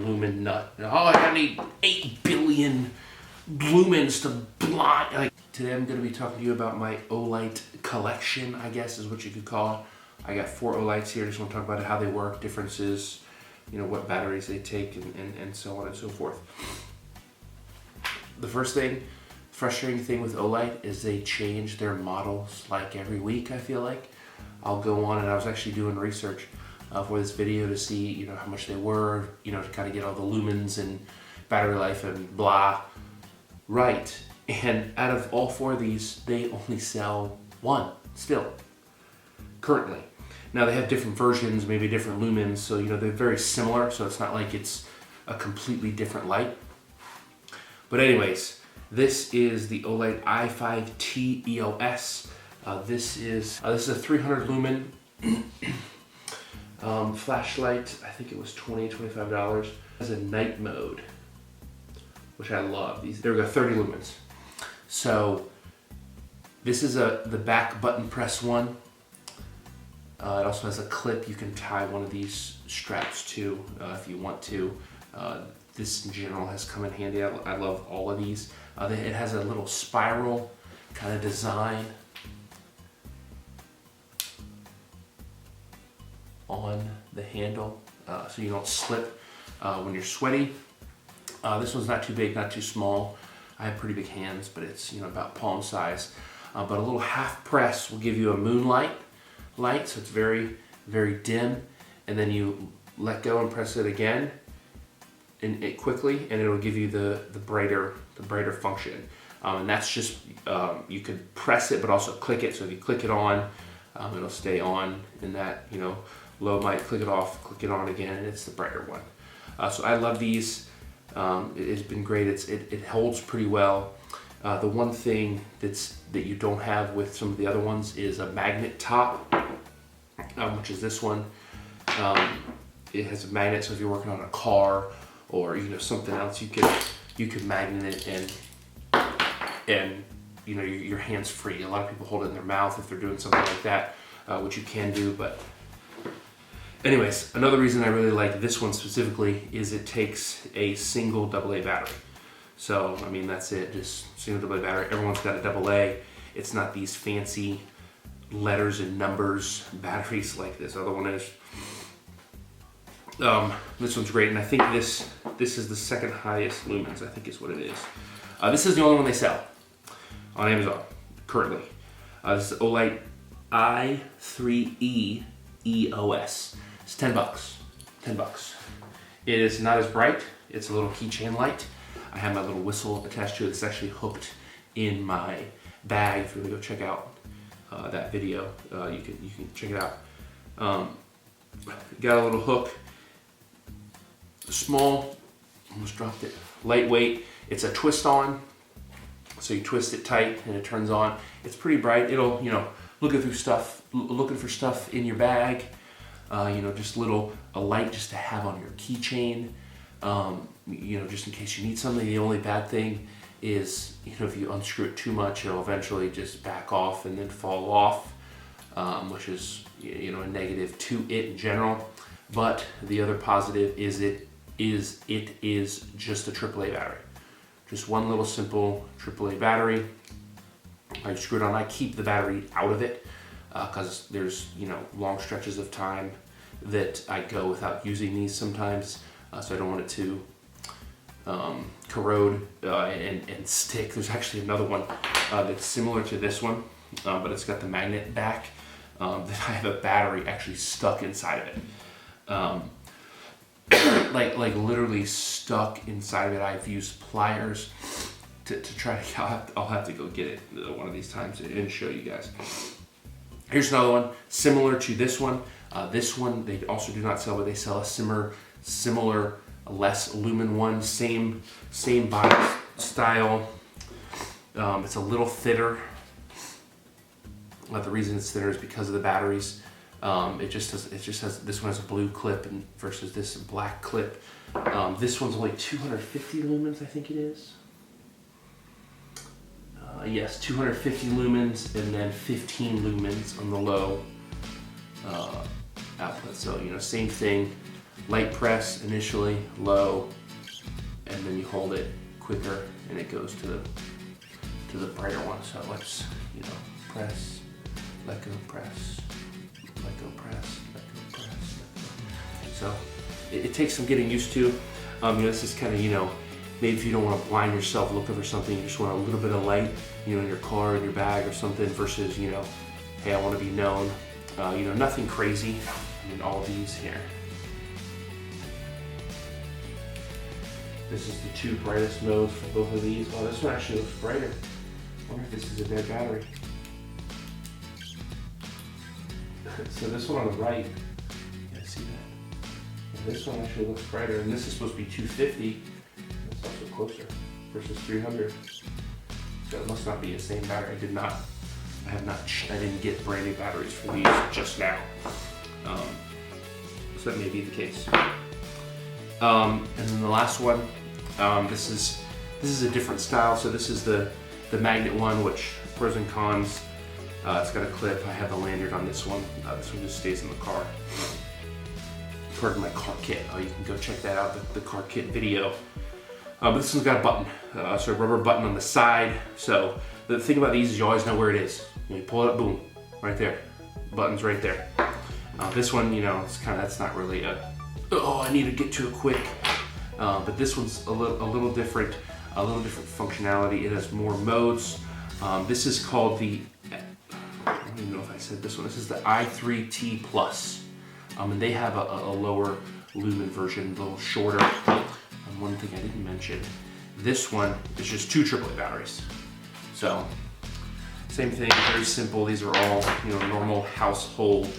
lumen nut. Oh, I need 8 billion lumens to blind. Like, today I'm going to be talking to you about my OLIGHT collection, I guess is what you could call it. I got 4 OLIGHTs here. Just want to talk about how they work, differences, you know, what batteries they take, and so on and so forth. The first thing, frustrating thing with OLIGHT is they change their models like every week, I feel like. I'll go on, and I was actually doing research for this video to see, you know, how much they were, you know, to kind of get all the lumens and battery life and blah right. And out of all 4 of these, they only sell 1 still, currently. Now they have different versions, maybe different lumens, so you know they're very similar, so it's not like it's a completely different light. But anyways, this is the OLIGHT I5T EOS. This is a 300 lumen flashlight. I think it was $25. It has a night mode, which I love. There we go, 30 lumens. So this is the back button press one. It also has a clip you can tie one of these straps to if you want to. This in general has come in handy. I love all of these. It has a little spiral kind of design on the handle so you don't slip when you're sweaty. This one's not too big, not too small. I have pretty big hands, but it's, you know, about palm size. But a little half press will give you a moonlight light, so it's very, very dim, and then you let go and press it again and it quickly, and it'll give you the brighter function. And that's just you could press it but also click it. So if you click it on, it'll stay on in that, you know, low light. Click it off, click it on again, and it's the brighter one. So I love these. It's been great. It holds pretty well. The one thing that you don't have with some of the other ones is a magnet top, which is this one. It has a magnet, so if you're working on a car or, you know, something else, you could magnet it and you know, your hands free. A lot of people hold it in their mouth if they're doing something like that, which you can do. But anyways, another reason I really like this one specifically is it takes a single AA battery. So, I mean, that's it, just single AA battery. Everyone's got a AA. It's not these fancy letters and numbers batteries like this other one is. This one's great, and I think this is the second highest lumens, I think is what it is. This is the only one they sell on Amazon currently. This is OLIGHT i3 EOS. It's $10. $10. It is not as bright. It's a little keychain light. I have my little whistle attached to it. It's actually hooked in my bag. If you want to go check out that video, you can check it out. Got a little hook. Small, almost dropped it. Lightweight. It's a twist on, so you twist it tight and it turns on. It's pretty bright. It'll, you know, looking for stuff in your bag. You know, just a light just to have on your keychain. You know, just in case you need something. The only bad thing is, you know, if you unscrew it too much, it'll eventually just back off and then fall off, which is, you know, a negative to it in general. But the other positive is it is just a AAA battery. Just one little simple AAA battery. I screw it on. I keep the battery out of it because there's, you know, long stretches of time that I go without using these sometimes. So I don't want it to corrode and stick. There's actually another one that's similar to this one, but it's got the magnet back that I have a battery actually stuck inside of it. Like literally stuck inside of it. I've used pliers to try to, I'll have to go get it one of these times and show you guys. Here's another one similar to this one. This one they also do not sell, but they sell a similar less lumen one, same body style. It's a little thinner. The reason it's thinner is because of the batteries. It just has this one has a blue clip versus this black clip. This one's only 250 lumens, I think it is. Yes, 250 lumens and then 15 lumens on the low output. So, you know, same thing. light press initially, low, and then you hold it quicker and it goes to the brighter one. So let's, you know, press, let go, press, let go, press, let go, press, let go. So it takes some getting used to. You know, this is kind of, you know, maybe if you don't want to blind yourself looking for something, you just want a little bit of light, you know, in your car, in your bag or something, versus, you know, hey, I want to be known. You know, nothing crazy. I mean, all these here. This is the two brightest modes for both of these. Oh, this one actually looks brighter. I wonder if this is a dead battery. So this one on the right, yeah, see that? Yeah, this one actually looks brighter, and this is supposed to be 250. It's also closer versus 300. So it must not be the same battery. I didn't get brand new batteries for these just now. So that may be the case. And then the last one, this is a different style. So this is the magnet one, which pros and cons. It's got a clip. I have the lanyard on this one. This one just stays in the car. Part of my car kit. You can go check that out, the car kit video. But this one's got a button, so a rubber button on the side. So the thing about these is you always know where it is. You pull it up, boom, right there. Button's right there. This one, you know, it's kind of, that's not really a, oh, I need to get to it quick. But this one's a little different functionality. It has more modes. This is called the, I don't even know if I said this one. This is the i5T Plus. And they have a lower lumen version, a little shorter. One thing I didn't mention, this one is just 2 AAA batteries. So same thing, very simple. These are all, you know, normal household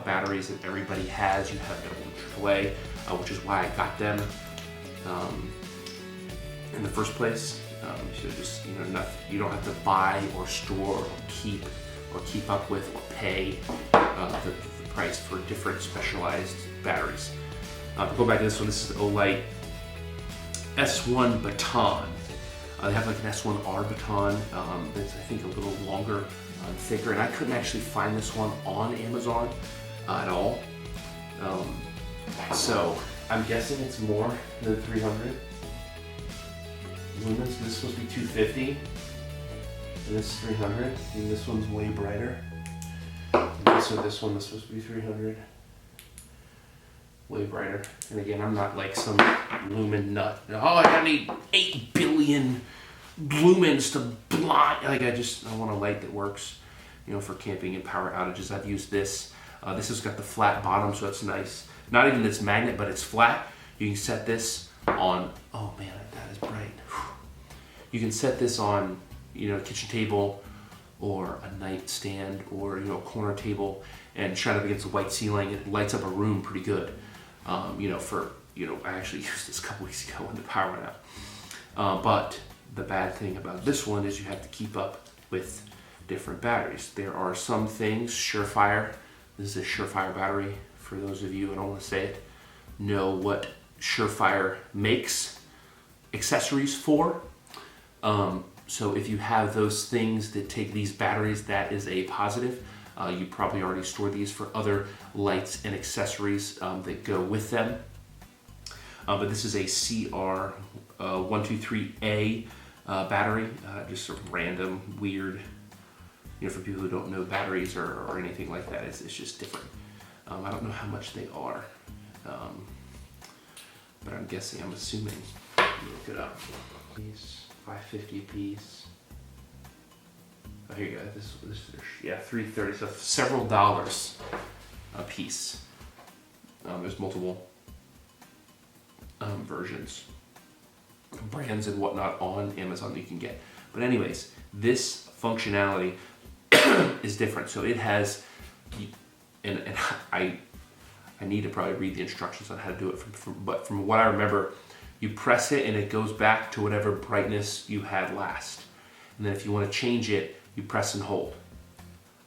batteries that everybody has. You have their own AAA, which is why I got them in the first place. So just, you know, you don't have to buy or store or keep up with or pay the price for different specialized batteries. To go back to this one, this is the OLIGHT S1 BATON. They have like an S1R BATON that's, I think, a little longer and thicker, and I couldn't actually find this one on Amazon at all. So I'm guessing it's more than 300 lumens. This is supposed to be 250, and this is 300, and this one's way brighter. And so this one is supposed to be 300. Way brighter. And again, I'm not like some lumen nut. Oh, I need 8 billion lumens to blind. Like I want a light that works, you know, for camping and power outages. I've used this. This has got the flat bottom, so it's nice. Not even this magnet, but it's flat. You can set this on, oh man, that is bright. You can set this on, you know, a kitchen table or a nightstand or, you know, a corner table and shine up against the white ceiling. It lights up a room pretty good. You know, I actually used this a couple weeks ago when the power went out. But the bad thing about this one is you have to keep up with different batteries. There are some things, Surefire, this is a Surefire battery. For those of you, I don't want to say it, know what Surefire makes accessories for. So if you have those things that take these batteries, that is a positive. You probably already stored these for other lights and accessories that go with them. But this is a CR123A battery, just sort of random, weird, you know, for people who don't know batteries or anything like that. It's just different. I don't know how much they are, but I'm assuming, look it up. These $5.50 a piece. Oh, here you go. This yeah, $3.30. So several dollars a piece. There's multiple versions, brands and whatnot on Amazon that you can get. But anyways, this functionality is different. So it has, and I need to probably read the instructions on how to do it. But from what I remember, you press it and it goes back to whatever brightness you had last. And then if you want to change it, you press and hold.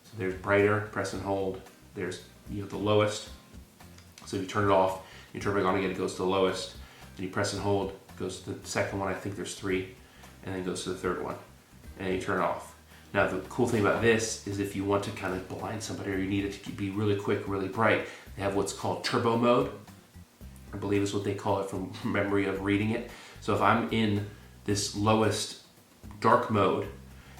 So there's brighter, press and hold. There's, you know, the lowest. So if you turn it off, you turn it back on again, it goes to the lowest. Then you press and hold, it goes to the second one, I think there's 3, and then it goes to the third one. And then you turn it off. Now the cool thing about this is if you want to kind of blind somebody or you need it to be really quick, really bright, they have what's called turbo mode. I believe is what they call it from memory of reading it. So if I'm in this lowest dark mode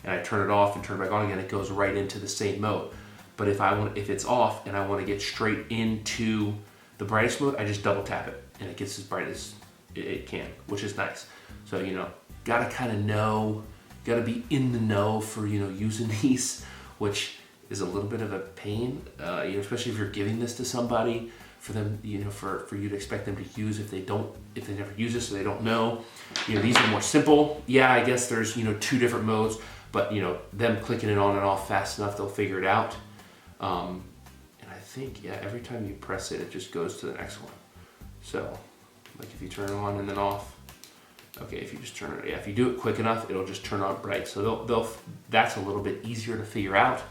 and I turn it off and turn it back on again, it goes right into the same mode. But if it's off and I want to get straight into the brightest mode, I just double tap it and it gets as bright as it can, which is nice. So, you know, gotta kind of know, gotta be in the know for, you know, using these, which is a little bit of a pain, you know, especially if you're giving this to somebody, for them, you know, for you to expect them to use if they never use this, so they don't know. You know, these are more simple. Yeah, I guess there's, you know, 2 different modes, but, you know, them clicking it on and off fast enough, they'll figure it out. And I think, yeah, every time you press it, it just goes to the next one. So, like if you turn it on and then off, okay, if you just turn it, yeah, if you do it quick enough, it'll just turn on bright. So that's a little bit easier to figure out.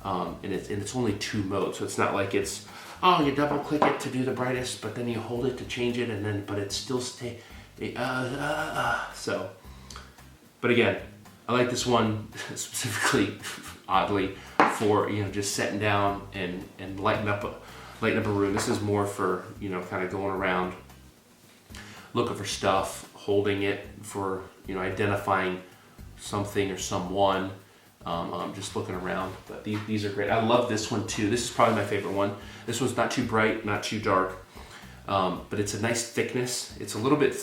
And it's only 2 modes, so it's not like it's, oh, you double click it to do the brightest, but then you hold it to change it, and then, but it still stay, so. But again, I like this one specifically, oddly, for, you know, just sitting down and lighting up a room. This is more for, you know, kind of going around, looking for stuff, holding it for, you know, identifying something or someone. Just looking around, but these are great. I love this one too. This is probably my favorite one. This one's not too bright, not too dark, but it's a nice thickness. It's a little bit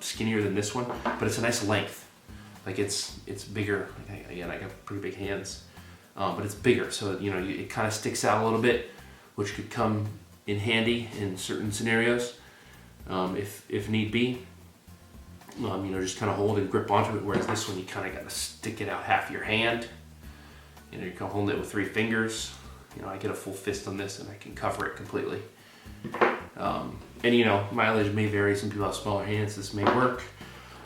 skinnier than this one, but it's a nice length. Like it's bigger. Again, I got pretty big hands, but it's bigger, so you know it kind of sticks out a little bit, which could come in handy in certain scenarios, if need be. You know, just kind of hold and grip onto it, whereas this one you kind of got to stick it out half your hand. You know, you can hold it with 3 fingers. You know, I get a full fist on this and I can cover it completely. And you know, mileage may vary. Some people have smaller hands. This may work.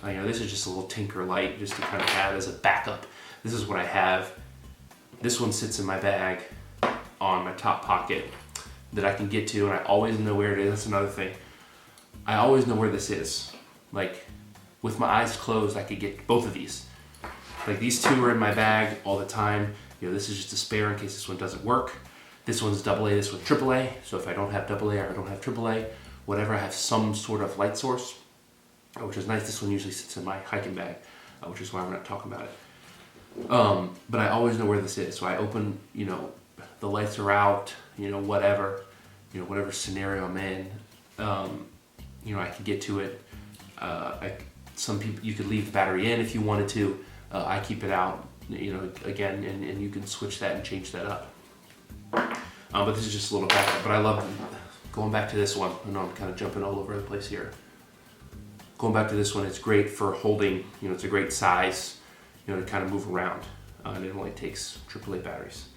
You know, this is just a little tinker light just to kind of have as a backup. This is what I have. This one sits in my bag on my top pocket that I can get to, and I always know where it is. That's another thing. I always know where this is. Like, with my eyes closed, I could get both of these. Like, these 2 are in my bag all the time. You know, this is just a spare in case this one doesn't work. This one's AA, this one's AAA. So if I don't have AA or I don't have AAA, whatever, I have some sort of light source, which is nice. This one usually sits in my hiking bag, which is why we're not talking about it. But I always know where this is. So I open, you know, the lights are out, you know, whatever scenario I'm in, you know, I can get to it. Some people, you could leave the battery in if you wanted to. I keep it out, you know, again, and you can switch that and change that up. But this is just a little backup. But I love going back to this one. I know I'm kind of jumping all over the place here. Going back to this one, it's great for holding, you know, it's a great size, you know, to kind of move around. And it only takes AAA batteries.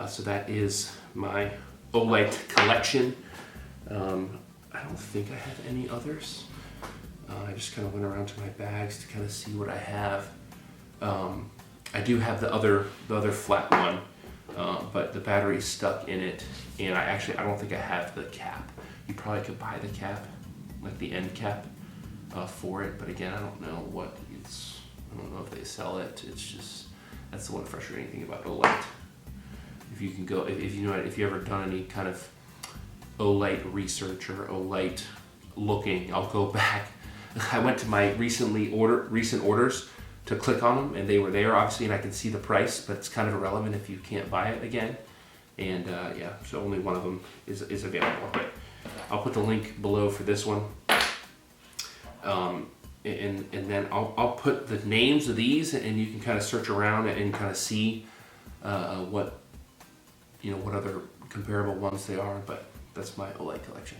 So that is my OLIGHT collection. I don't think I have any others. I just kind of went around to my bags to kind of see what I have. I do have the other flat one, but the battery's stuck in it, and I don't think I have the cap. You probably could buy the cap, like the end cap, for it, but again, I don't know what it's. I don't know if they sell it. It's just, that's the one frustrating thing about OLIGHT. If you can go, if you know, if you ever done any kind of OLIGHT research or OLIGHT looking, I'll go back. I went to my recent orders to click on them, and they were there obviously, and I can see the price, but it's kind of irrelevant if you can't buy it again. And yeah, so only one of them is available. But I'll put the link below for this one, and then I'll put the names of these, and you can kind of search around and kind of see what other comparable ones they are. But that's my OLIGHT collection.